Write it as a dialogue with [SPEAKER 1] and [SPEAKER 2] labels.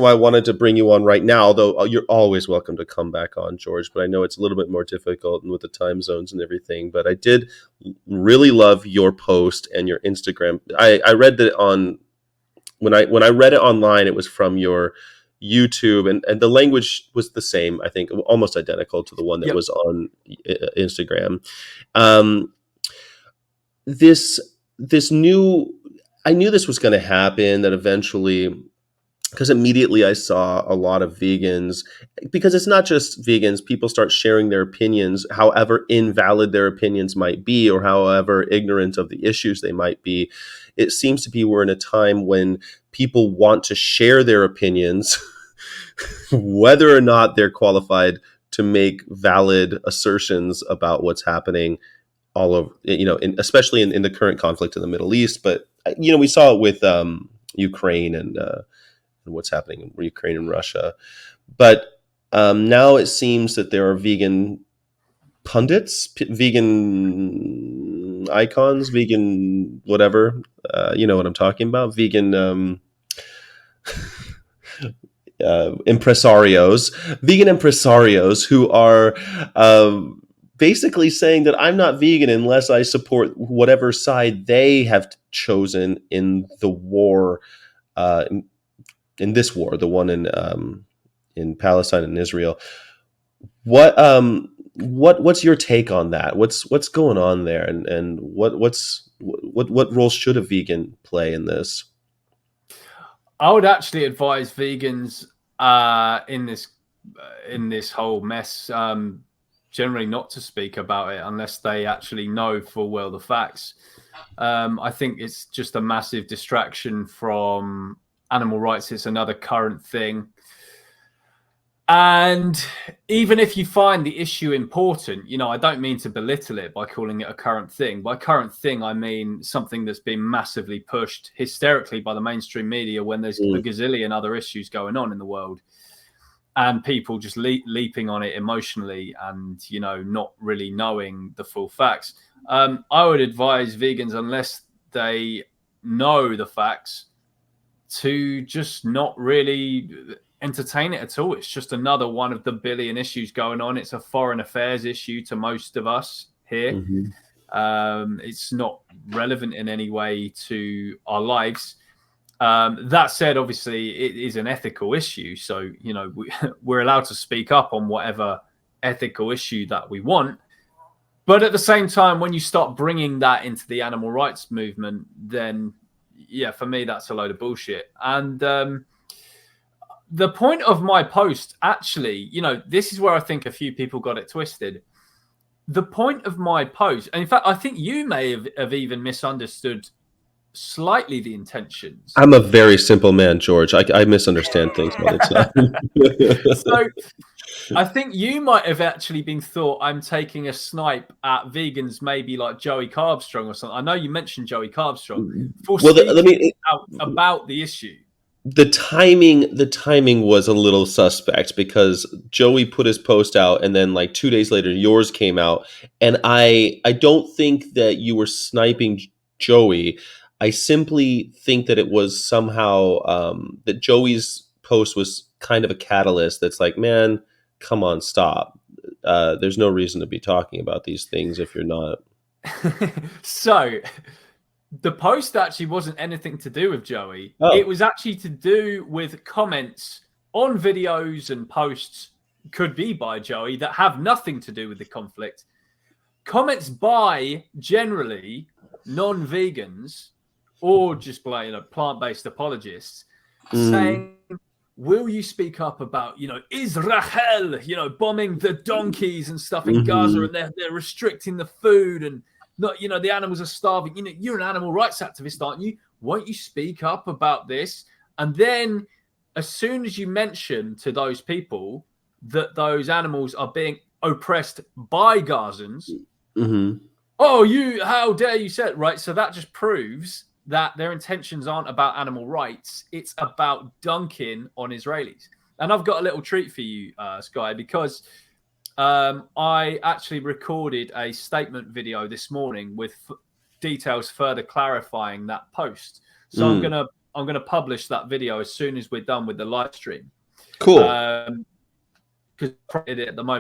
[SPEAKER 1] why I wanted to bring you on right now, although you're always welcome to come back on, George, but I know it's a little bit more difficult with the time zones and everything. But I did really love your post and your Instagram. I read that on when I read it online, it was from your YouTube, and the language was the same, I think, almost identical to the one that
[SPEAKER 2] Yep.
[SPEAKER 1] was on Instagram. Um, this new, I knew this was going to happen, that eventually, because immediately I saw a lot of vegans, because it's not just vegans, people start sharing their opinions, however invalid their opinions might be, or however ignorant of the issues they might be. It seems to be we're in a time when people want to share their opinions, whether or not they're qualified to make valid assertions about what's happening all over, especially in the current conflict in the Middle East. But, we saw it with Ukraine and what's happening in Ukraine and Russia. But now it seems that there are vegan pundits, vegan icons, vegan whatever. You know what I'm talking about? Vegan vegan impresarios who are basically saying that I'm not vegan unless I support whatever side they have chosen in the war, in this war, the one in Palestine and Israel. What's your take on that? What's going on there, and what role should a vegan play in this?
[SPEAKER 2] I would actually advise vegans in this whole mess generally not to speak about it unless they actually know full well the facts. I think it's just a massive distraction from animal rights. It's another current thing. And even if you find the issue important, I don't mean to belittle it by calling it a current thing. By current thing, I mean something that's been massively pushed hysterically by the mainstream media when there's a gazillion other issues going on in the world, and people just leaping on it emotionally and, not really knowing the full facts. I would advise vegans, unless they know the facts, to just not really entertain it at all. It's just another one of the billion issues going on. It's a foreign affairs issue to most of us here. Mm-hmm. It's not relevant in any way to our lives. That said, obviously, it is an ethical issue. So, we're allowed to speak up on whatever ethical issue that we want. But at the same time, when you start bringing that into the animal rights movement, then, yeah, for me, that's a load of bullshit. And the point of my post, actually, this is where I think a few people got it twisted. The point of my post, and in fact, I think you may have even misunderstood slightly the intentions.
[SPEAKER 1] I'm a very simple man, George. I misunderstand things all the
[SPEAKER 2] time. So I think you might have actually been thought I'm taking a snipe at vegans, maybe like Joey Carbstrong or something. I know you mentioned Joey Carbstrong about the issue.
[SPEAKER 1] The timing was a little suspect, because Joey put his post out and then like 2 days later yours came out, and I don't think that you were sniping Joey. I simply think that it was somehow that Joey's post was kind of a catalyst that's like, man, come on, stop. There's no reason to be talking about these things if you're not.
[SPEAKER 2] So the post actually wasn't anything to do with Joey. Oh. It was actually to do with comments on videos and posts, could be by Joey, that have nothing to do with the conflict. Comments by generally non-vegans or just plant-based apologists saying, will you speak up about, Israel, bombing the donkeys and stuff in Gaza, and they're restricting the food and not, the animals are starving. You're an animal rights activist, aren't you? Won't you speak up about this? And then as soon as you mention to those people that those animals are being oppressed by Gazans, how dare you say it, right? So that just proves that their intentions aren't about animal rights. It's about dunking on Israelis. And I've got a little treat for you, Sky, because I actually recorded a statement video this morning with details further clarifying that post. So I'm going to I'm going to publish that video as soon as we're done with the live stream.
[SPEAKER 1] Cool.
[SPEAKER 2] Because at the moment